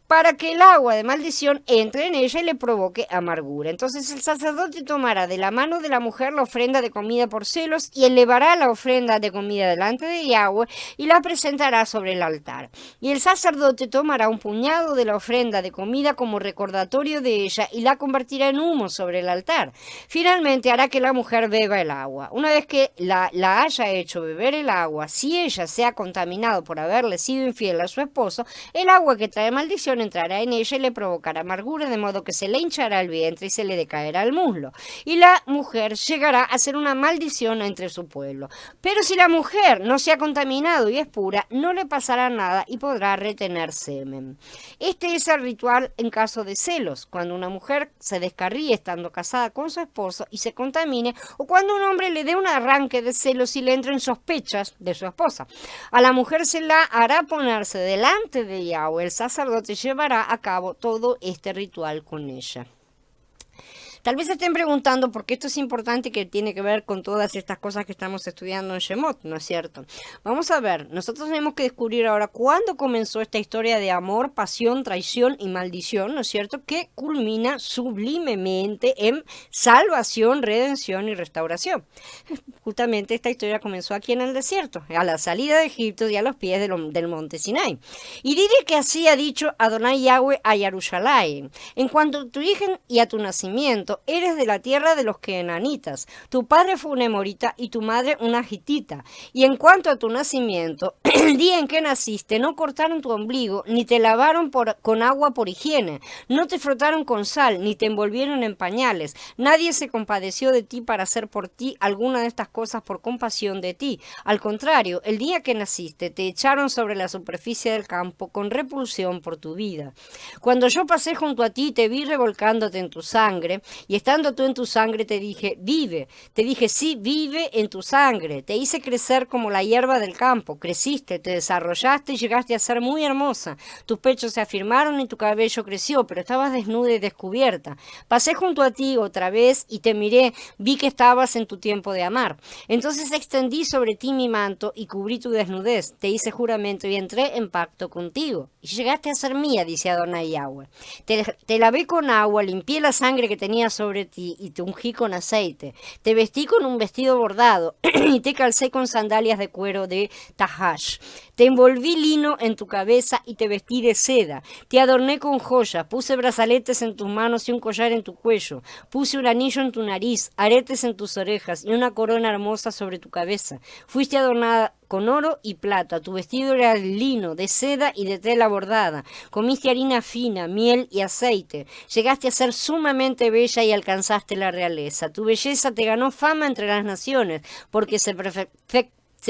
para que el agua de maldición entre en ella y le provoque amargura. Entonces el sacerdote tomará de la mano de la mujer la ofrenda de comida por celos y elevará la ofrenda de comida delante de Yahweh y la presentará sobre el altar. Y el sacerdote tomará un puñado de la ofrenda de comida como recordatorio de ella y la convertirá en humo sobre el altar. Finalmente hará que la mujer beba el agua. Una vez que la haya hecho beber el agua, si ella se ha contaminado por haberle sido infiel a su esposo, el agua que trae maldición entrará en ella y le provocará amargura, de modo que se le hinchará el vientre y se le decaerá el muslo. Y la mujer llegará a ser una maldición entre su pueblo. Pero si la mujer no se ha contaminado y es pura, no le pasará nada y podrá retener semen. Este es el ritual en caso de celos, cuando una mujer se descarríe estando casada con su esposo y se contamine, o cuando un hombre le dé un arranque de celos y le entren sospechas de su esposa. A la mujer se la hará ponerse delante de Yahweh. El sacerdote llevará a cabo todo este ritual con ella. Tal vez se estén preguntando por qué esto es importante, que tiene que ver con todas estas cosas que estamos estudiando en Shemot, ¿no es cierto? Vamos a ver, nosotros tenemos que descubrir ahora cuándo comenzó esta historia de amor, pasión, traición y maldición, ¿no es cierto? Que culmina sublimemente en salvación, redención y restauración. Justamente esta historia comenzó aquí en el desierto, a la salida de Egipto y a los pies del monte Sinai. Y diré que así ha dicho Adonai Yahweh a Yerushalayim: en cuanto a tu origen y a tu nacimiento, eres de la tierra de los kenanitas. Tu padre fue un emorita y tu madre una hitita. Y en cuanto a tu nacimiento, el día en que naciste, no cortaron tu ombligo, ni te lavaron con agua por higiene, no te frotaron con sal, ni te envolvieron en pañales. Nadie se compadeció de ti para hacer por ti alguna de estas cosas por compasión de ti. Al contrario, el día que naciste, te echaron sobre la superficie del campo con repulsión por tu vida. Cuando yo pasé junto a ti, te vi revolcándote en tu sangre, y estando tú en tu sangre te dije, vive. Te dije, sí, vive en tu sangre. Te hice crecer como la hierba del campo. Creciste, te desarrollaste y llegaste a ser muy hermosa. Tus pechos se afirmaron y tu cabello creció, pero estabas desnuda y descubierta. Pasé junto a ti otra vez y te miré, vi que estabas en tu tiempo de amar. Entonces extendí sobre ti mi manto y cubrí tu desnudez. Te hice juramento y entré en pacto contigo. Y llegaste a ser mía, dice Adonai Yahweh. Te lavé con agua, limpié la sangre que tenías ungüenta sobre ti y te ungí con aceite. Te vestí con un vestido bordado y te calcé con sandalias de cuero de Tahash. Te envolví lino en tu cabeza y te vestí de seda. Te adorné con joyas, puse brazaletes en tus manos y un collar en tu cuello. Puse un anillo en tu nariz, aretes en tus orejas y una corona hermosa sobre tu cabeza. Fuiste adornada con oro y plata. Tu vestido era de lino, de seda y de tela bordada. Comiste harina fina, miel y aceite. Llegaste a ser sumamente bella y alcanzaste la realeza. Tu belleza te ganó fama entre las naciones, porque se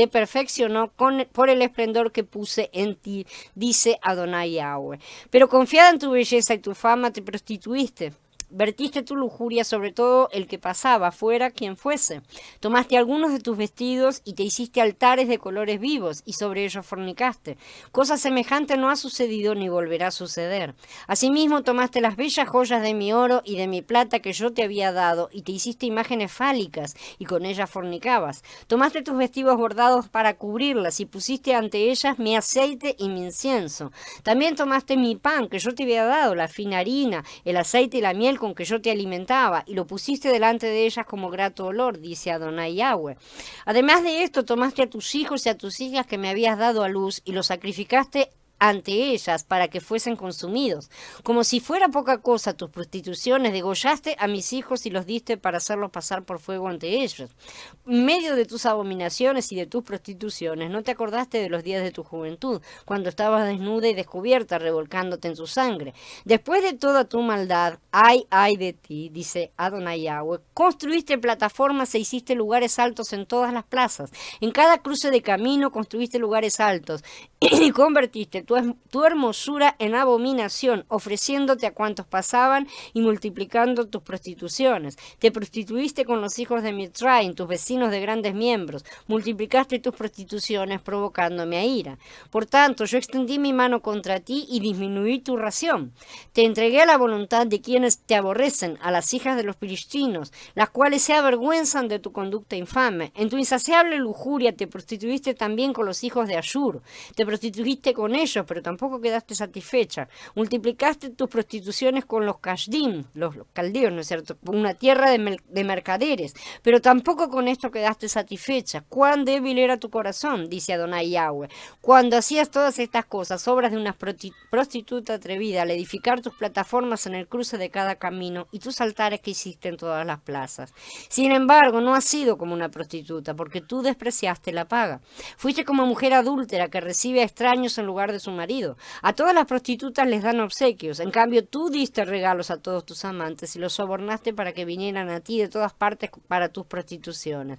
perfeccionó por el esplendor que puse en ti, dice Adonai Yahweh. Pero confiada en tu belleza y tu fama, te prostituiste. Vertiste tu lujuria sobre todo el que pasaba, fuera quien fuese. Tomaste algunos de tus vestidos y te hiciste altares de colores vivos, y sobre ellos fornicaste. Cosa semejante no ha sucedido ni volverá a suceder. Asimismo tomaste las bellas joyas de mi oro y de mi plata que yo te había dado, y te hiciste imágenes fálicas, y con ellas fornicabas. Tomaste tus vestidos bordados para cubrirlas, y pusiste ante ellas mi aceite y mi incienso. También tomaste mi pan que yo te había dado, la fina harina, el aceite y la miel con que yo te alimentaba, y lo pusiste delante de ellas como grato olor, dice Adonai Yahweh. Además de esto, tomaste a tus hijos y a tus hijas que me habías dado a luz, y los sacrificaste ante ellas para que fuesen consumidos. Como si fuera poca cosa tus prostituciones, degollaste a mis hijos y los diste para hacerlos pasar por fuego ante ellos. En medio de tus abominaciones y de tus prostituciones, no te acordaste de los días de tu juventud, cuando estabas desnuda y descubierta, revolcándote en tu sangre. Después de toda tu maldad, ay de ti, dice Adonai Yahweh, construiste plataformas e hiciste lugares altos en todas las plazas. En cada cruce de camino construiste lugares altos y convertiste tu hermosura en abominación, ofreciéndote a cuantos pasaban y multiplicando tus prostituciones. Te prostituiste con los hijos de Mitzrayim, tus vecinos de grandes miembros. Multiplicaste tus prostituciones, provocándome a ira. Por tanto, yo extendí mi mano contra ti y disminuí tu ración. Te entregué a la voluntad de quienes te aborrecen, a las hijas de los filistinos, las cuales se avergüenzan de tu conducta infame. En tu insaciable lujuria te prostituiste también con los hijos de Ashur. Te prostituiste con ellos, pero tampoco quedaste satisfecha. Multiplicaste tus prostituciones con los Kashdim, los caldeos, ¿no es cierto? Una tierra de mercaderes, pero tampoco con esto quedaste satisfecha. Cuán débil era tu corazón, dice Adonai Yahweh, cuando hacías todas estas cosas, obras de una prostituta atrevida, al edificar tus plataformas en el cruce de cada camino y tus altares que hiciste en todas las plazas. Sin embargo, no has sido como una prostituta, porque tú despreciaste la paga. Fuiste como mujer adúltera que recibe a extraños en lugar de su marido. A todas las prostitutas les dan obsequios. En cambio, tú diste regalos a todos tus amantes y los sobornaste para que vinieran a ti de todas partes para tus prostituciones.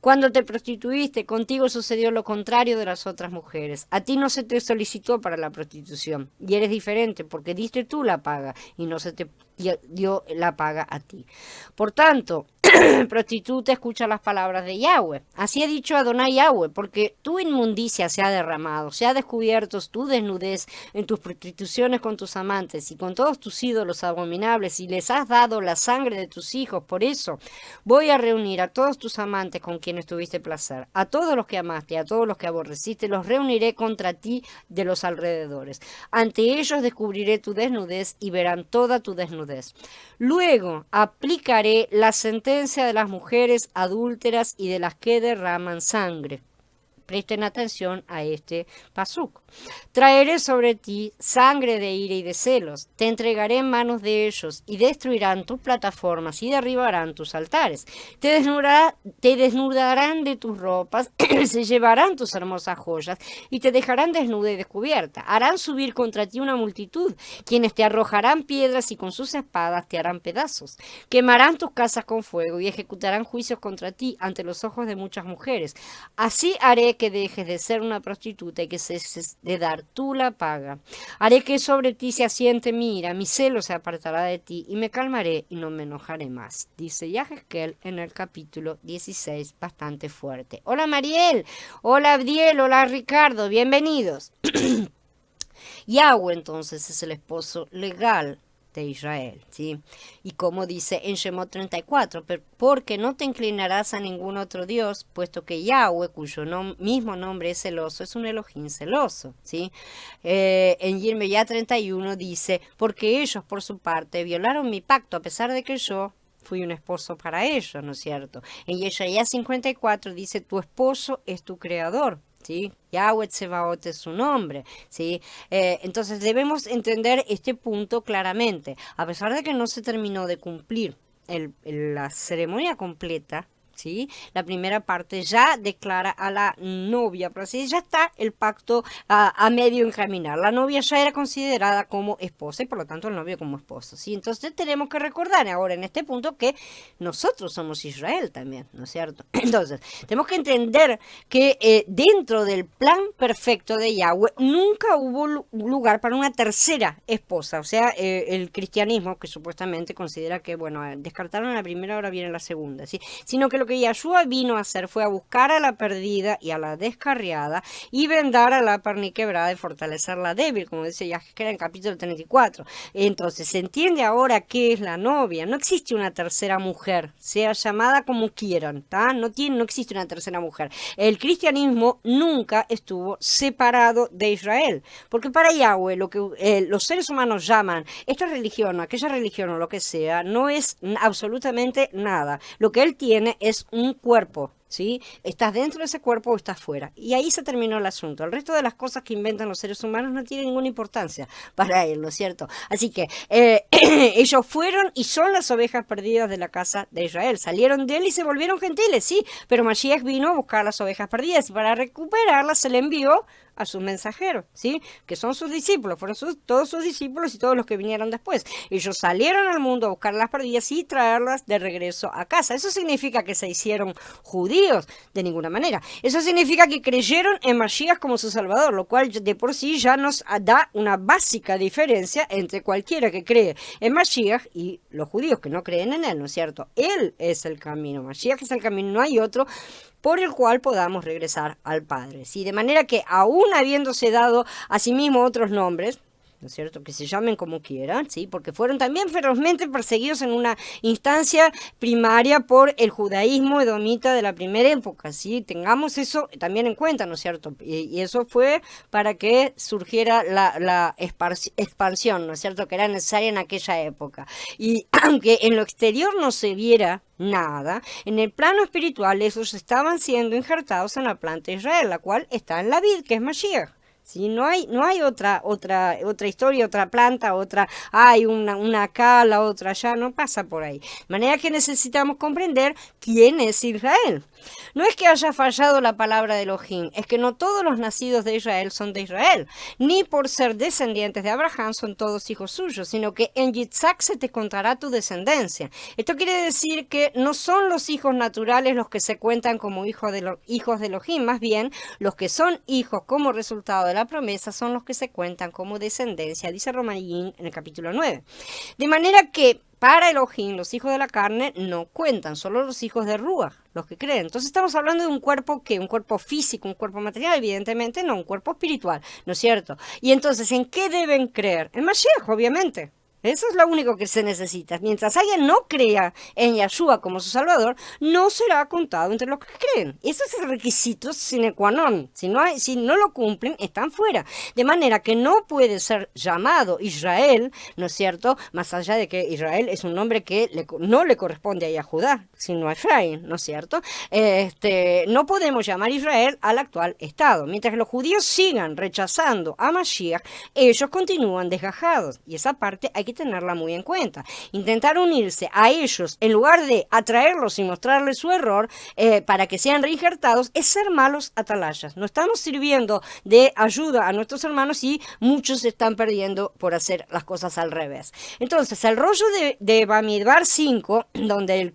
Cuando te prostituiste, contigo sucedió lo contrario de las otras mujeres. A ti no se te solicitó para la prostitución. Y eres diferente porque diste tú la paga y no se te dio la paga a ti. Por tanto, prostituta, escucha las palabras de Yahweh. Así ha dicho Adonai Yahweh, porque tu inmundicia se ha derramado, se ha descubierto tu desnudez en tus prostituciones con tus amantes y con todos tus ídolos abominables, y les has dado la sangre de tus hijos. Por eso voy a reunir a todos tus amantes con quienes tuviste placer, a todos los que amaste, a todos los que aborreciste, los reuniré contra ti de los alrededores. Ante ellos descubriré tu desnudez y verán toda tu desnudez. Luego aplicaré la sentencia de las mujeres adúlteras y de las que derraman sangre. Presten atención a este pasuk. Traeré sobre ti sangre de ira y de celos. Te entregaré en manos de ellos y destruirán tus plataformas y derribarán tus altares. Te desnudarán de tus ropas, se llevarán tus hermosas joyas y te dejarán desnuda y descubierta. Harán subir contra ti una multitud, quienes te arrojarán piedras y con sus espadas te harán pedazos. Quemarán tus casas con fuego y ejecutarán juicios contra ti ante los ojos de muchas mujeres. Así haré que dejes de ser una prostituta y que ceses de dar tú la paga. Haré que sobre ti se asiente mi ira, mi celo se apartará de ti y me calmaré y no me enojaré más. Dice Yahezkel en el capítulo 16, bastante fuerte. Hola Mariel, hola Abdiel, hola Ricardo, bienvenidos. Yahweh entonces es el esposo legal de Israel, ¿sí? Y como dice en Shemot 34, porque no te inclinarás a ningún otro Dios, puesto que Yahweh, cuyo mismo nombre es celoso, es un Elohim celoso, ¿sí? En Yirmeyá 31 dice, porque ellos por su parte violaron mi pacto, a pesar de que yo fui un esposo para ellos, ¿no es cierto? En Yeshayahu 54 dice, tu esposo es tu creador. ¿Sí? Yahweh Tsebaot es su nombre, ¿sí? Entonces debemos entender este punto claramente. A pesar de que no se terminó de cumplir la ceremonia completa, ¿sí? La primera parte ya declara a la novia, pero así ya está el pacto a medio encaminar. La novia ya era considerada como esposa y por lo tanto el novio como esposo, ¿sí? Entonces tenemos que recordar ahora en este punto que nosotros somos Israel también, ¿no es cierto? Entonces tenemos que entender que dentro del plan perfecto de Yahweh nunca hubo lugar para una tercera esposa, o sea, el cristianismo que supuestamente considera que, bueno, descartaron la primera, ahora viene la segunda, ¿sí? Sino que lo que Yahshua vino a hacer fue a buscar a la perdida y a la descarriada y vendar a la perniquebrada y fortalecer la débil, como dice Yahshua en el capítulo 34. Entonces, se entiende ahora qué es la novia. No existe una tercera mujer, sea llamada como quieran, ¿tá? No existe una tercera mujer. El cristianismo nunca estuvo separado de Israel, porque para Yahweh lo que los seres humanos llaman esta religión, aquella religión o lo que sea, no es absolutamente nada. Lo que él tiene es un cuerpo, ¿sí? Estás dentro de ese cuerpo o estás fuera. Y ahí se terminó el asunto. El resto de las cosas que inventan los seres humanos no tienen ninguna importancia para él, ¿no es cierto? Así que ellos fueron y son las ovejas perdidas de la casa de Israel. Salieron de él y se volvieron gentiles, sí, pero Mashiach vino a buscar las ovejas perdidas y para recuperarlas se le envió a sus mensajeros, ¿sí? Que son sus discípulos, fueron todos sus discípulos y todos los que vinieron después. Ellos salieron al mundo a buscar las perdidas y traerlas de regreso a casa. ¿Eso significa que se hicieron judíos? De ninguna manera. Eso significa que creyeron en Mashiach como su Salvador, lo cual de por sí ya nos da una básica diferencia entre cualquiera que cree en Mashiach y los judíos que no creen en él, ¿no es cierto? Él es el camino, Mashiach es el camino, no hay otro por el cual podamos regresar al Padre, ¿sí? De manera que aún habiéndose dado a sí mismo otros nombres, ¿no es cierto?, que se llamen como quieran, ¿sí?, porque fueron también ferozmente perseguidos en una instancia primaria por el judaísmo edomita de la primera época, ¿sí? Tengamos eso también en cuenta, ¿no es cierto? Y eso fue para que surgiera la expansión, ¿no es cierto?, que era necesaria en aquella época. Y aunque en lo exterior no se viera nada, en el plano espiritual esos estaban siendo injertados en la planta de Israel, la cual está en la vid, que es Mashiach. ¿Sí? No hay otra historia, otra planta, hay una acá, la otra allá, no pasa por ahí. De manera que necesitamos comprender quién es Israel. No es que haya fallado la palabra de Elohim, es que no todos los nacidos de Israel son de Israel, ni por ser descendientes de Abraham son todos hijos suyos, sino que en Yitzhak se te contará tu descendencia. Esto quiere decir que no son los hijos naturales los que se cuentan como hijos de Elohim, más bien los que son hijos como resultado de la promesa son los que se cuentan como descendencia, dice Romanín en el capítulo 9. De manera que para Elohim, los hijos de la carne no cuentan, solo los hijos de Ruach, los que creen. Entonces estamos hablando de un cuerpo un cuerpo físico, un cuerpo material, evidentemente no, un cuerpo espiritual, ¿no es cierto? Y entonces, ¿en qué deben creer? En Mashiach, obviamente. Eso es lo único que se necesita. Mientras alguien no crea en Yahshua como su Salvador, no será contado entre los que creen. Ese es el requisito sine qua non. Si no lo cumplen, están fuera. De manera que no puede ser llamado Israel, ¿no es cierto? Más allá de que Israel es un nombre que no le corresponde a Yahudá, sino a Efraín, ¿no es cierto? No podemos llamar Israel al actual Estado. Mientras que los judíos sigan rechazando a Mashiach, ellos continúan desgajados. Y esa parte hay que tenerla muy en cuenta. Intentar unirse a ellos en lugar de atraerlos y mostrarles su error para que sean reinjertados es ser malos atalayas. No estamos sirviendo de ayuda a nuestros hermanos y muchos se están perdiendo por hacer las cosas al revés. Entonces, el rollo de Bamidbar 5, donde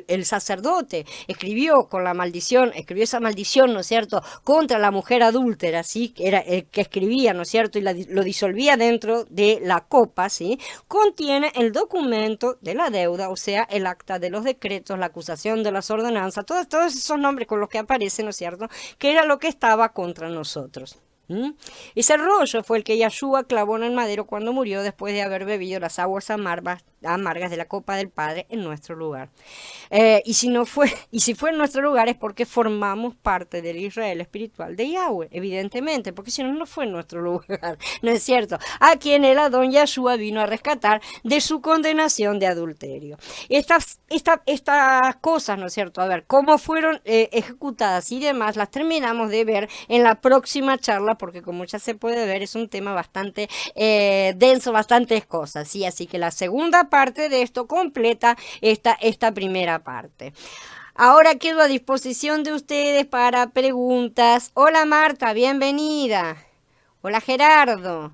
el sacerdote escribió esa maldición, ¿no es cierto?, contra la mujer adúltera, ¿sí?, que era el que escribía, ¿no es cierto?, y lo disolvía dentro de la copa, ¿sí?, contiene el documento de la deuda, o sea, el acta de los decretos, la acusación de las ordenanzas, todos esos nombres con los que aparecen, ¿no es cierto?, que era lo que estaba contra nosotros. Ese rollo fue el que Yahshua clavó en el madero cuando murió después de haber bebido las aguas amargas amargas de la copa del Padre en nuestro lugar. Y si no fue, y si fue en nuestro lugar es porque formamos parte del Israel espiritual de Yahweh, evidentemente, porque si no, no fue en nuestro lugar, ¿no es cierto? A quien el Adón Yahshua vino a rescatar de su condenación de adulterio. Estas cosas, ¿no es cierto? A ver, cómo fueron ejecutadas y demás, las terminamos de ver en la próxima charla, porque como ya se puede ver, es un tema bastante denso, bastantes cosas, ¿sí? Así que la segunda parte de esto completa esta primera parte. Ahora quedo a disposición de ustedes para preguntas. Hola Marta, bienvenida. Hola Gerardo.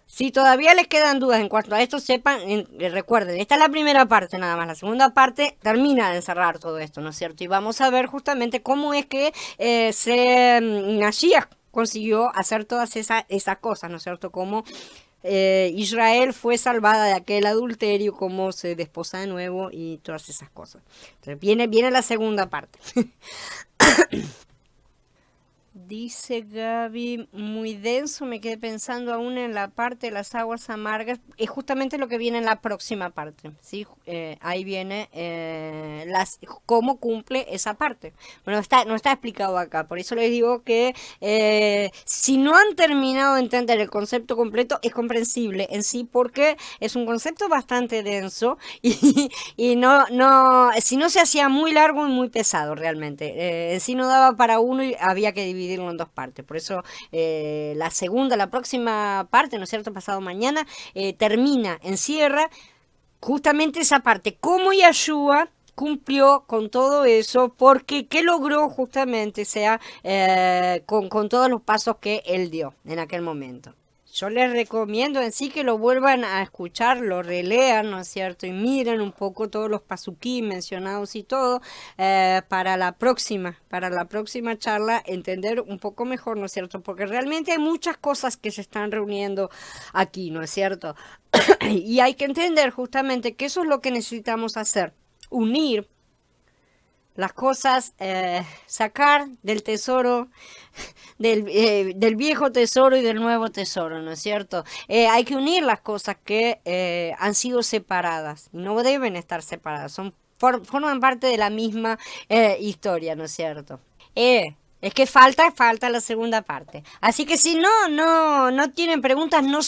Si todavía les quedan dudas en cuanto a esto, sepan, recuerden, esta es la primera parte nada más. La segunda parte termina de encerrar todo esto, ¿no es cierto? Y vamos a ver justamente cómo es que Mashiach consiguió hacer todas esas cosas, ¿no es cierto? Cómo Israel fue salvada de aquel adulterio, cómo se desposa de nuevo y todas esas cosas. Entonces viene la segunda parte. Dice Gaby, muy denso, me quedé pensando aún en la parte de las aguas amargas. Es justamente lo que viene en la próxima parte, ¿sí? Ahí viene cómo cumple esa parte. Bueno, no está explicado acá, por eso les digo que si no han terminado de entender el concepto completo, es comprensible en sí, porque es un concepto bastante denso y si no se hacía muy largo y muy pesado realmente. En sí no daba para uno y había que dividirlo en dos partes. Por eso la próxima parte, ¿no es cierto? Pasado mañana, encierra justamente esa parte. Cómo Yahshua cumplió con todo eso, porque ¿qué logró justamente? Con todos los pasos que él dio en aquel momento. Yo les recomiendo en sí que lo vuelvan a escuchar, lo relean, ¿no es cierto? Y miren un poco todos los pasuquí mencionados y todo, para la próxima charla, entender un poco mejor, ¿no es cierto? Porque realmente hay muchas cosas que se están reuniendo aquí, ¿no es cierto? Y hay que entender justamente que eso es lo que necesitamos hacer, unir las cosas, sacar del tesoro, del viejo tesoro y del nuevo tesoro, ¿no es cierto? Hay que unir las cosas que han sido separadas y no deben estar separadas, forman parte de la misma historia, ¿no es cierto? Es que falta la segunda parte. Así que si no tienen preguntas, no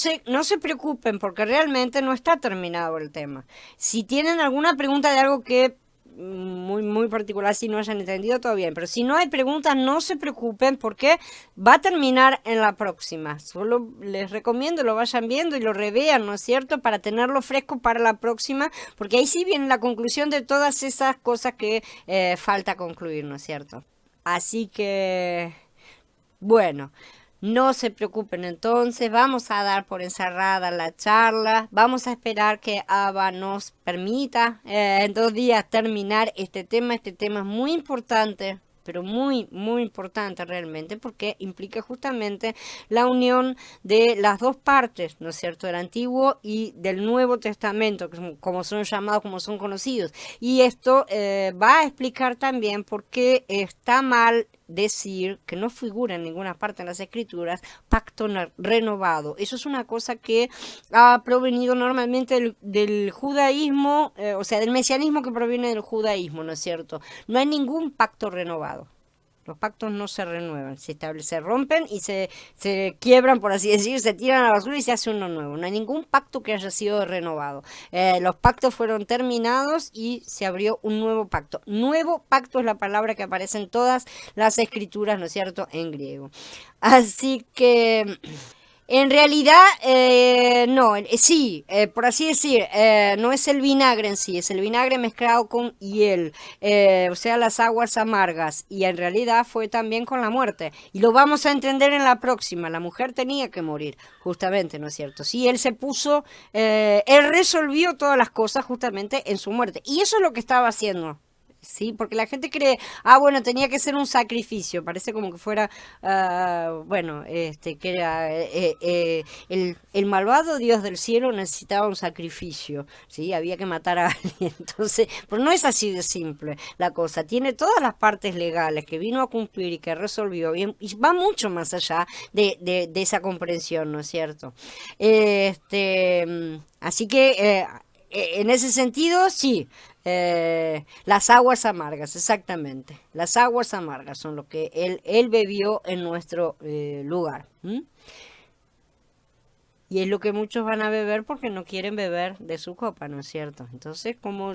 se preocupen, porque realmente no está terminado el tema. Si tienen alguna pregunta de algo que muy particular, si no hayan entendido, todo bien, pero si no hay preguntas, no se preocupen, porque va a terminar en la próxima. Solo les recomiendo lo vayan viendo y lo revean, ¿no es cierto?, para tenerlo fresco para la próxima, porque ahí sí viene la conclusión de todas esas cosas que falta concluir, ¿no es cierto? Así que, bueno, no se preocupen entonces, vamos a dar por encerrada la charla, vamos a esperar que Abba nos permita en 2 días terminar este tema es muy importante, pero muy importante realmente, porque implica justamente la unión de las dos partes, ¿no es cierto?, del Antiguo y del Nuevo Testamento, como son llamados, como son conocidos. Y esto va a explicar también por qué está mal decir, que no figura en ninguna parte en las escrituras, pacto renovado. Eso es una cosa que ha provenido normalmente del judaísmo, o sea, del mesianismo que proviene del judaísmo, ¿no es cierto? No hay ningún pacto renovado. Los pactos no se renuevan, se rompen y se quiebran, por así decir, se tiran a la basura y se hace uno nuevo. No hay ningún pacto que haya sido renovado. Los pactos fueron terminados y se abrió un nuevo pacto. Nuevo pacto es la palabra que aparece en todas las escrituras, ¿no es cierto?, en griego. Así que en realidad, no, sí, por así decir, no es el vinagre en sí, es el vinagre mezclado con hiel, o sea, las aguas amargas, y en realidad fue también con la muerte, y lo vamos a entender en la próxima. La mujer tenía que morir, justamente, ¿no es cierto? Sí, él resolvió todas las cosas justamente en su muerte, y eso es lo que estaba haciendo. Sí, porque la gente cree, bueno, tenía que ser un sacrificio, parece como que fuera, bueno, que era el malvado Dios del cielo necesitaba un sacrificio, ¿sí? Había que matar a alguien, entonces, pero no es así de simple la cosa, tiene todas las partes legales que vino a cumplir y que resolvió bien, y va mucho más allá de esa comprensión, ¿no es cierto? Así que, en ese sentido, sí. Las aguas amargas, exactamente. Las aguas amargas son lo que él bebió en nuestro lugar. ¿M? Y es lo que muchos van a beber porque no quieren beber de su copa, ¿no es cierto? Entonces, como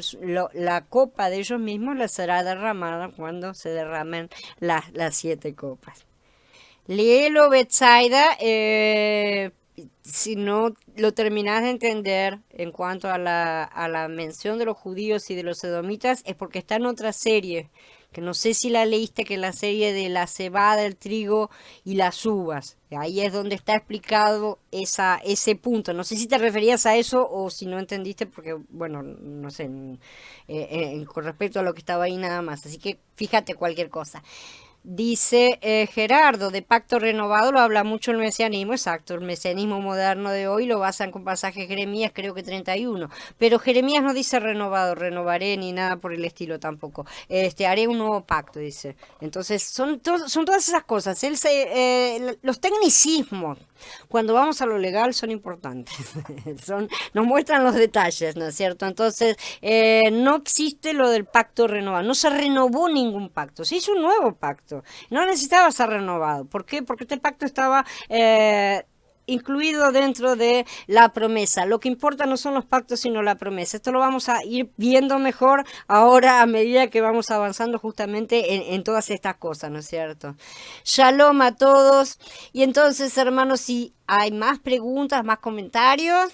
la copa de ellos mismos les será derramada cuando se derramen las 7 copas. Léelo, Betsaida, si no lo terminas de entender en cuanto a la mención de los judíos y de los edomitas, es porque está en otra serie, que no sé si la leíste, que es la serie de la cebada, el trigo y las uvas. Ahí es donde está explicado ese punto. No sé si te referías a eso o si no entendiste, porque, bueno, no sé, con respecto a lo que estaba ahí nada más. Así que fíjate cualquier cosa. Dice Gerardo, de pacto renovado lo habla mucho el mesianismo, exacto, el mesianismo moderno de hoy lo basan con pasajes Jeremías, creo que 31, pero Jeremías no dice renovado, renovaré ni nada por el estilo tampoco, haré un nuevo pacto, dice. Entonces, son todas esas cosas, los tecnicismos, cuando vamos a lo legal son importantes, nos muestran los detalles, ¿no es cierto? Entonces, no existe lo del pacto renovado, no se renovó ningún pacto, se hizo un nuevo pacto, no necesitaba ser renovado. ¿Por qué? Porque este pacto estaba incluido dentro de la promesa. Lo que importa no son los pactos, sino la promesa. Esto lo vamos a ir viendo mejor ahora a medida que vamos avanzando justamente en todas estas cosas, ¿no es cierto? Shalom a todos. Y entonces, hermanos, si hay más preguntas, más comentarios.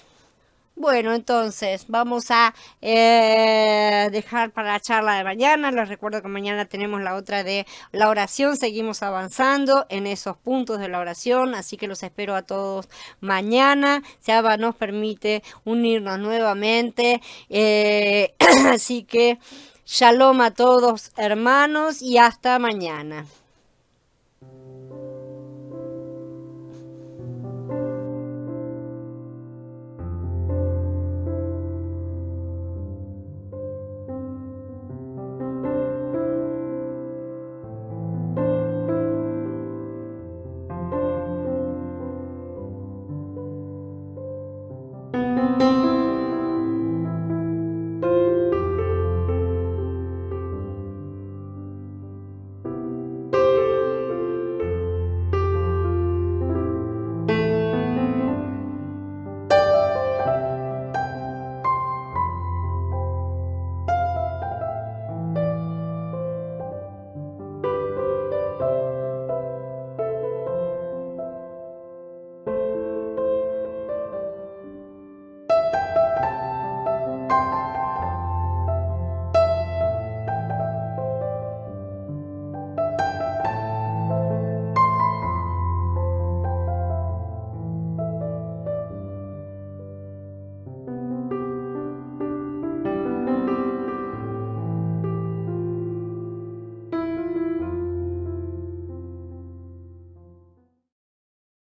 Bueno, entonces vamos a dejar para la charla de mañana. Les recuerdo que mañana tenemos la otra de la oración. Seguimos avanzando en esos puntos de la oración, así que los espero a todos mañana. Si Abba nos permite unirnos nuevamente. Así que shalom a todos, hermanos, y hasta mañana.